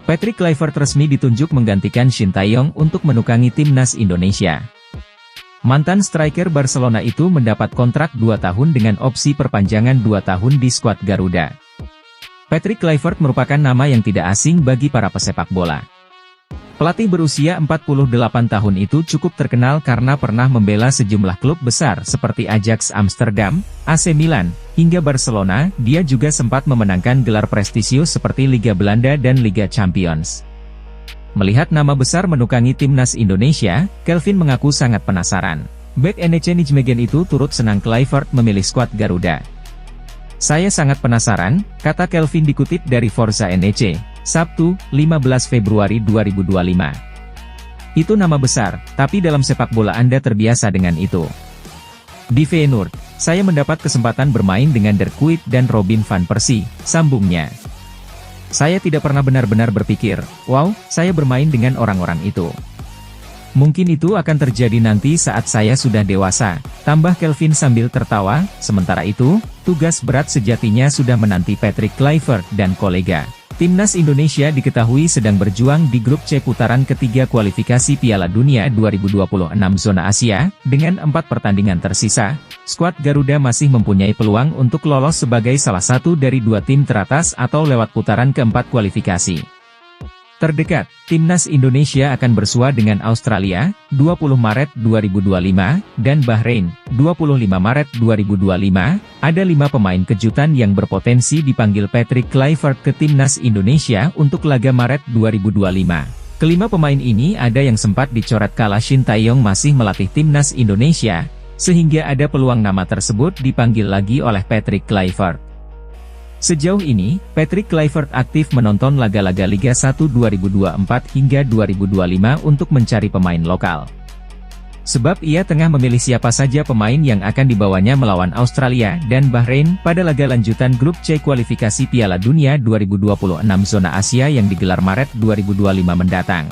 Patrick Kluivert resmi ditunjuk menggantikan Shin Tae-yong untuk menukangi timnas Indonesia. Mantan striker Barcelona itu mendapat kontrak 2 tahun dengan opsi perpanjangan 2 tahun di skuad Garuda. Patrick Kluivert merupakan nama yang tidak asing bagi para pesepak bola. Pelatih berusia 48 tahun itu cukup terkenal karena pernah membela sejumlah klub besar seperti Ajax Amsterdam, AC Milan, hingga Barcelona. Dia juga sempat memenangkan gelar prestisius seperti Liga Belanda dan Liga Champions. Melihat nama besar menukangi timnas Indonesia, Kelvin mengaku sangat penasaran. Bek NEC Nijmegen itu turut senang Kluivert memilih skuad Garuda. "Saya sangat penasaran," kata Kelvin dikutip dari Forza NEC. Sabtu, 15 Februari 2025. "Itu nama besar, tapi dalam sepak bola Anda terbiasa dengan itu. Di Feyenoord, saya mendapat kesempatan bermain dengan Dirk Kuyt dan Robin van Persie," sambungnya. "Saya tidak pernah benar-benar berpikir, wow, saya bermain dengan orang-orang itu. Mungkin itu akan terjadi nanti saat saya sudah dewasa," tambah Kelvin sambil tertawa. Sementara itu, tugas berat sejatinya sudah menanti Patrick Kluivert dan kolega. Timnas Indonesia diketahui sedang berjuang di grup C putaran ketiga kualifikasi Piala Dunia 2026 zona Asia. Dengan 4 pertandingan tersisa, skuad Garuda masih mempunyai peluang untuk lolos sebagai salah satu dari 2 tim teratas atau lewat putaran keempat kualifikasi. Terdekat, Timnas Indonesia akan bersua dengan Australia, 20 Maret 2025, dan Bahrain, 25 Maret 2025. Ada 5 pemain kejutan yang berpotensi dipanggil Patrick Kluivert ke Timnas Indonesia untuk laga Maret 2025. Kelima pemain ini ada yang sempat dicoret kala Shin Tae-yong masih melatih Timnas Indonesia, sehingga ada peluang nama tersebut dipanggil lagi oleh Patrick Kluivert. Sejauh ini, Patrick Kluivert aktif menonton laga-laga Liga 1 2024 hingga 2025 untuk mencari pemain lokal. Sebab ia tengah memilih siapa saja pemain yang akan dibawanya melawan Australia dan Bahrain pada laga lanjutan grup C kualifikasi Piala Dunia 2026 zona Asia yang digelar Maret 2025 mendatang.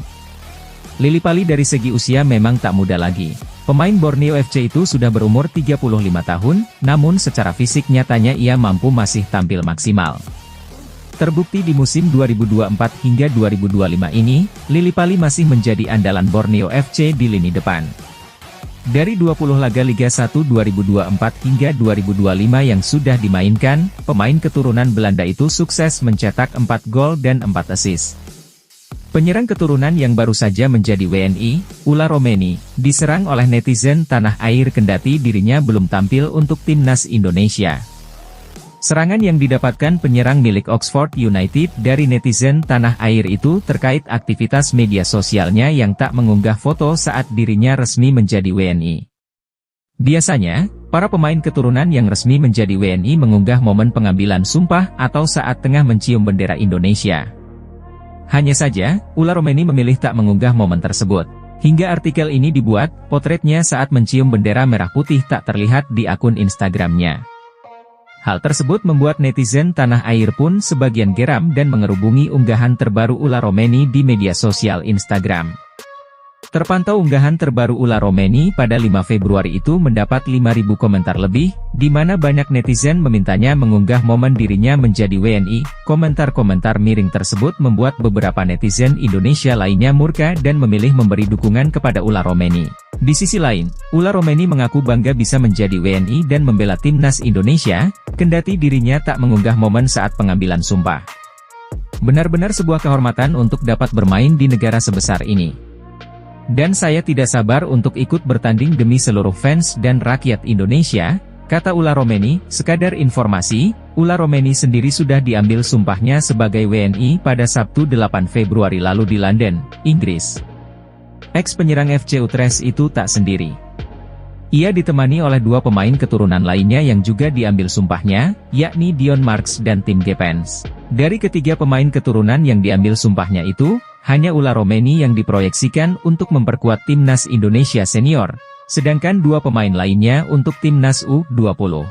Lillipali dari segi usia memang tak muda lagi. Pemain Borneo FC itu sudah berumur 35 tahun, namun secara fisik nyatanya ia mampu masih tampil maksimal. Terbukti di musim 2024 hingga 2025 ini, Lillipali masih menjadi andalan Borneo FC di lini depan. Dari 20 laga Liga 1 2024 hingga 2025 yang sudah dimainkan, pemain keturunan Belanda itu sukses mencetak 4 gol dan 4 assist. Penyerang keturunan yang baru saja menjadi WNI, Ula Romeni, diserang oleh netizen tanah air kendati dirinya belum tampil untuk timnas Indonesia. Serangan yang didapatkan penyerang milik Oxford United dari netizen tanah air itu terkait aktivitas media sosialnya yang tak mengunggah foto saat dirinya resmi menjadi WNI. Biasanya, para pemain keturunan yang resmi menjadi WNI mengunggah momen pengambilan sumpah atau saat tengah mencium bendera Indonesia. Hanya saja, Ula Romeni memilih tak mengunggah momen tersebut. Hingga artikel ini dibuat, potretnya saat mencium bendera merah putih tak terlihat di akun Instagramnya. Hal tersebut membuat netizen tanah air pun sebagian geram dan mengerubungi unggahan terbaru Ula Romeni di media sosial Instagram. Terpantau unggahan terbaru Ula Romeni pada 5 Februari itu mendapat 5.000 komentar lebih, di mana banyak netizen memintanya mengunggah momen dirinya menjadi WNI. Komentar-komentar miring tersebut membuat beberapa netizen Indonesia lainnya murka dan memilih memberi dukungan kepada Ula Romeni. Di sisi lain, Ula Romeni mengaku bangga bisa menjadi WNI dan membela timnas Indonesia, kendati dirinya tak mengunggah momen saat pengambilan sumpah. Benar-benar sebuah kehormatan untuk dapat bermain di negara sebesar ini. Dan saya tidak sabar untuk ikut bertanding demi seluruh fans dan rakyat Indonesia, kata Ula Romeni. Sekadar informasi, Ula Romeni sendiri sudah diambil sumpahnya sebagai WNI pada Sabtu 8 Februari lalu di London, Inggris. Ex-penyerang FC Utrecht itu tak sendiri. Ia ditemani oleh 2 pemain keturunan lainnya yang juga diambil sumpahnya, yakni Dion Marks dan Tim Gepens. Dari ketiga pemain keturunan yang diambil sumpahnya itu, hanya Ula Romeni yang diproyeksikan untuk memperkuat timnas Indonesia senior, sedangkan 2 pemain lainnya untuk timnas U20.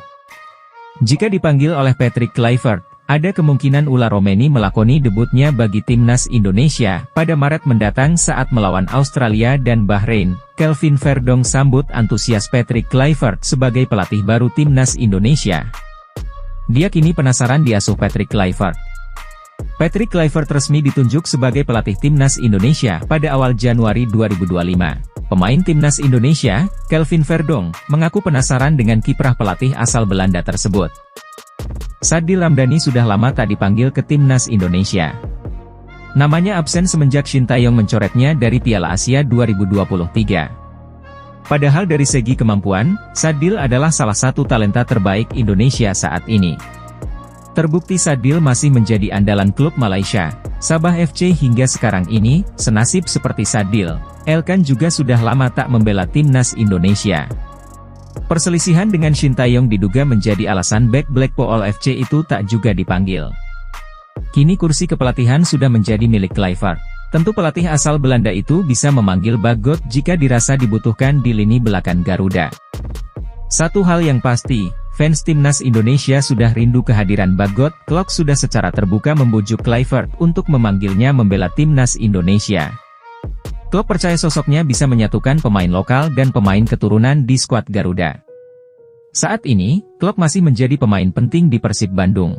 Jika dipanggil oleh Patrick Kluivert, ada kemungkinan Ula Romeni melakoni debutnya bagi timnas Indonesia pada Maret mendatang saat melawan Australia dan Bahrain. Kelvin Verdong sambut antusias Patrick Kluivert sebagai pelatih baru timnas Indonesia. Dia kini penasaran diasuh Patrick Kluivert. Patrick Kluivert resmi ditunjuk sebagai pelatih timnas Indonesia pada awal Januari 2025. Pemain timnas Indonesia, Kelvin Verdonk, mengaku penasaran dengan kiprah pelatih asal Belanda tersebut. Sadil Ramdhani sudah lama tak dipanggil ke timnas Indonesia. Namanya absen semenjak Shin Tae-yong mencoretnya dari Piala Asia 2023. Padahal dari segi kemampuan, Sadil adalah salah satu talenta terbaik Indonesia saat ini. Terbukti Sadil masih menjadi andalan klub Malaysia, Sabah FC hingga sekarang ini. Senasib seperti Sadil, Elkan juga sudah lama tak membela timnas Indonesia. Perselisihan dengan Shin Tae-yong diduga menjadi alasan bek Blackpool FC itu tak juga dipanggil. Kini kursi kepelatihan sudah menjadi milik Kluivert. Tentu pelatih asal Belanda itu bisa memanggil Bagot jika dirasa dibutuhkan di lini belakang Garuda. Satu hal yang pasti, fans timnas Indonesia sudah rindu kehadiran Bagot. Klok sudah secara terbuka membujuk Kluivert untuk memanggilnya membela timnas Indonesia. Klok percaya sosoknya bisa menyatukan pemain lokal dan pemain keturunan di skuad Garuda. Saat ini, Klok masih menjadi pemain penting di Persib Bandung.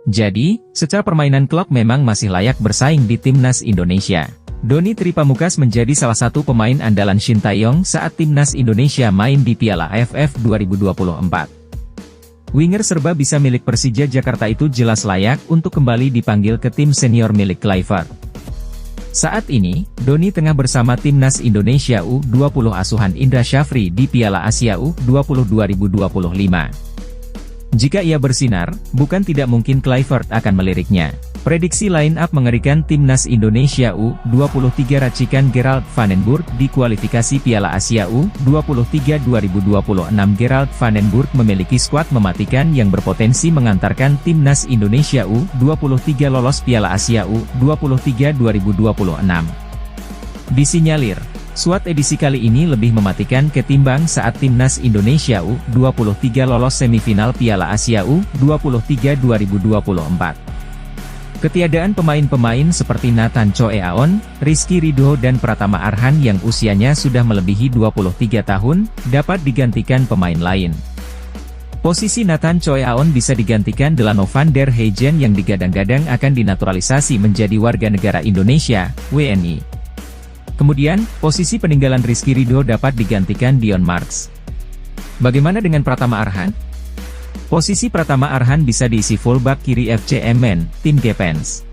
Jadi, secara permainan Klok memang masih layak bersaing di timnas Indonesia. Doni Tripamukas menjadi salah satu pemain andalan Shin Tae-yong saat timnas Indonesia main di Piala AFF 2024. Winger serba bisa milik Persija Jakarta itu jelas layak untuk kembali dipanggil ke tim senior milik Kluivert. Saat ini, Doni tengah bersama timnas Indonesia U20 asuhan Indra Syafri di Piala Asia U20 2025. Jika ia bersinar, bukan tidak mungkin Kluivert akan meliriknya. Prediksi line-up mengerikan timnas Indonesia U23 racikan Gerald van den Burg di kualifikasi Piala Asia U23 2026. Gerald van den Burg memiliki skuad mematikan yang berpotensi mengantarkan timnas Indonesia U23 lolos Piala Asia U23 2026. Disinyalir, skuad edisi kali ini lebih mematikan ketimbang saat timnas Indonesia U23 lolos semifinal Piala Asia U23 2024. Ketiadaan pemain-pemain seperti Nathan Choe Aon, Rizky Ridho dan Pratama Arhan yang usianya sudah melebihi 23 tahun, dapat digantikan pemain lain. Posisi Nathan Choe Aon bisa digantikan Delano van der Heijden yang digadang-gadang akan dinaturalisasi menjadi warga negara Indonesia, WNI. Kemudian, posisi peninggalan Rizky Ridho dapat digantikan Dion Marks. Bagaimana dengan Pratama Arhan? Posisi Pratama Arhan bisa diisi fullback kiri FC Emmen, tim Gepens.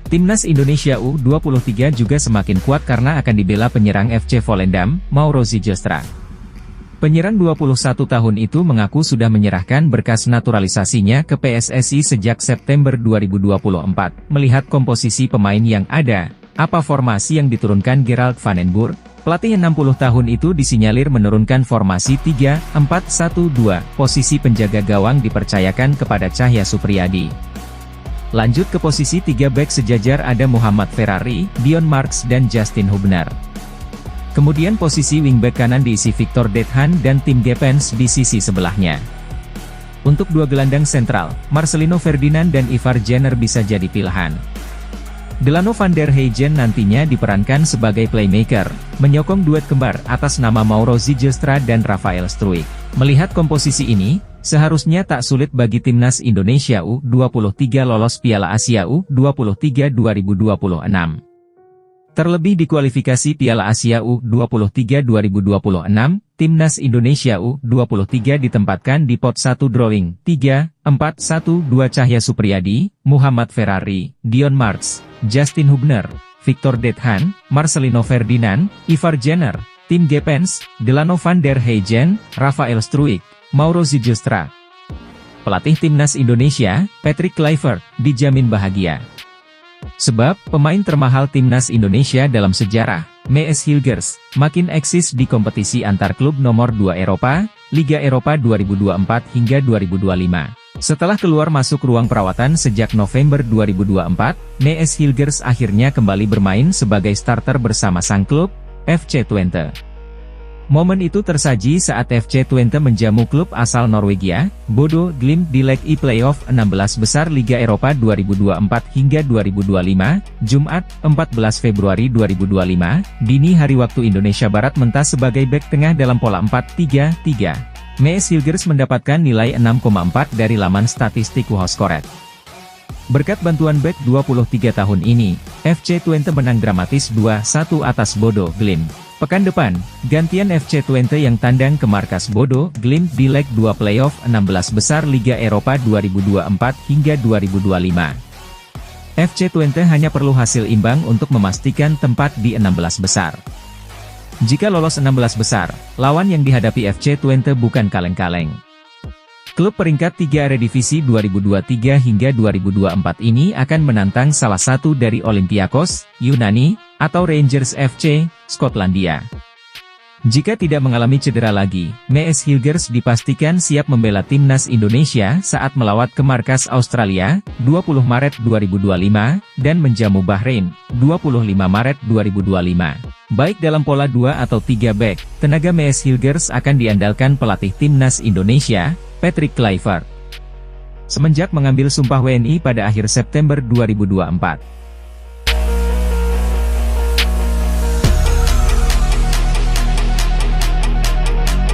Timnas Indonesia U23 juga semakin kuat karena akan dibela penyerang FC Volendam, Mauro Zijlstra. Penyerang 21 tahun itu mengaku sudah menyerahkan berkas naturalisasinya ke PSSI sejak September 2024. Melihat komposisi pemain yang ada, apa formasi yang diturunkan Gerald van den Burg? Pelatih 60 tahun itu disinyalir menurunkan formasi 3-4-1-2, posisi penjaga gawang dipercayakan kepada Cahya Supriyadi. Lanjut ke posisi 3 bek sejajar ada Muhammad Ferrari, Dion Marks dan Justin Hubner. Kemudian posisi wingback kanan diisi Victor Dethan dan Tim Gepens di sisi sebelahnya. Untuk dua gelandang sentral, Marcelino Ferdinand dan Ivar Jenner bisa jadi pilihan. Delano van der Heijden nantinya diperankan sebagai playmaker, menyokong duet kembar atas nama Mauro Zijlstra dan Rafael Struijk. Melihat komposisi ini, seharusnya tak sulit bagi timnas Indonesia U23 lolos Piala Asia U23 2026. Terlebih di kualifikasi Piala Asia U23 2026, timnas Indonesia U23 ditempatkan di pot 1 drawing 3-4-1-2 Cahya Supriyadi, Muhammad Ferrari, Dion Marks, Justin Hubner, Victor Dethan, Marcelino Ferdinand, Ivar Jenner, Tim Gepens, Delano van der Heijden, Rafael Struijk, Mauro Zijlstra. Pelatih timnas Indonesia, Patrick Kluivert, dijamin bahagia. Sebab, pemain termahal timnas Indonesia dalam sejarah, Mees Hilgers, makin eksis di kompetisi antar klub nomor 2 Eropa, Liga Eropa 2024 hingga 2025. Setelah keluar masuk ruang perawatan sejak November 2024, Mees Hilgers akhirnya kembali bermain sebagai starter bersama sang klub, FC Twente. Momen itu tersaji saat FC Twente menjamu klub asal Norwegia, Bodo Glimt di leg E playoff 16 besar Liga Eropa 2024 hingga 2025, Jumat, 14 Februari 2025, dini hari waktu Indonesia Barat mentas sebagai bek tengah dalam pola 4-3-3. Mees Hilgers mendapatkan nilai 6,4 dari laman statistik WhoScored. Berkat bantuan bek 23 tahun ini, FC Twente menang dramatis 2-1 atas Bodo Glimt. Pekan depan, gantian FC Twente yang tandang ke markas Bodo Glimt di leg 2 playoff 16 besar Liga Eropa 2024 hingga 2025. FC Twente hanya perlu hasil imbang untuk memastikan tempat di 16 besar. Jika lolos 16 besar, lawan yang dihadapi FC Twente bukan kaleng-kaleng. Klub peringkat 3 Eredivisie 2023 hingga 2024 ini akan menantang salah satu dari Olympiakos, Yunani, atau Rangers FC, Skotlandia. Jika tidak mengalami cedera lagi, Mees Hilgers dipastikan siap membela timnas Indonesia saat melawat ke markas Australia, 20 Maret 2025, dan menjamu Bahrain, 25 Maret 2025. Baik dalam pola 2 atau 3 back, tenaga Mees Hilgers akan diandalkan pelatih timnas Indonesia, Patrick Kluivert. Semenjak mengambil sumpah WNI pada akhir September 2024.